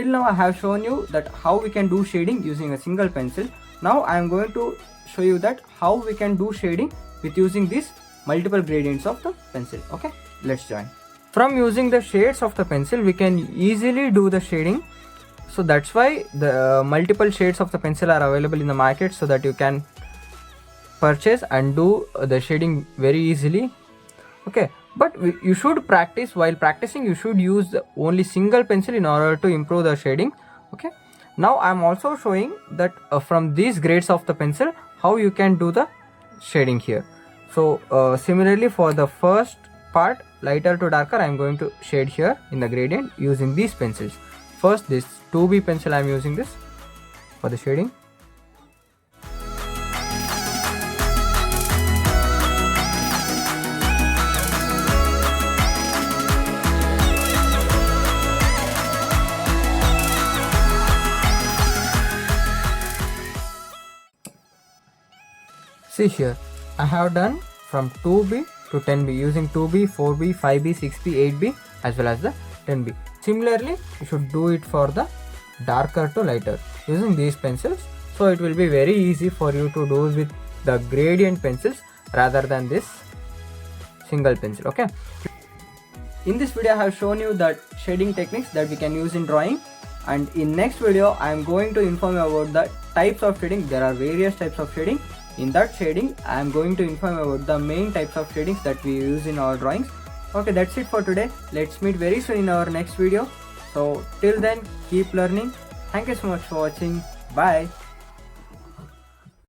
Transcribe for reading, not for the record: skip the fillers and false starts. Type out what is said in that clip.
now I have shown you that how we can do shading using a single pencil. Now I am going to show you that how we can do shading with using these multiple gradients of the pencil. Okay, let's join. From using the shades of the pencil, we can easily do the shading. So that's why the multiple shades of the pencil are available in the market, so that you can purchase and do the shading very easily. Okay, but you should practice. While practicing, you should use only single pencil in order to improve the shading. Okay, now I am also showing that from these grades of the pencil, how you can do the shading here. So similarly, for the first part, lighter to darker, I am going to shade here in the gradient using these pencils. First, this 2B pencil, I am using this for the shading. See here, I have done from 2B to 10B using 2B, 4B, 5B, 6B, 8B as well as the 10B. Similarly, you should do it for the darker to lighter using these pencils. So it will be very easy for you to do with the gradient pencils rather than this single pencil. Okay. In this video, I have shown you that shading techniques that we can use in drawing. And in next video, I am going to inform you about the types of shading. There are various types of shading. In that shading, I am going to inform you about the main types of shadings that we use in our drawings. Okay, that's it for today. Let's meet very soon in our next video. So till then, keep learning. Thank you so much for watching. Bye.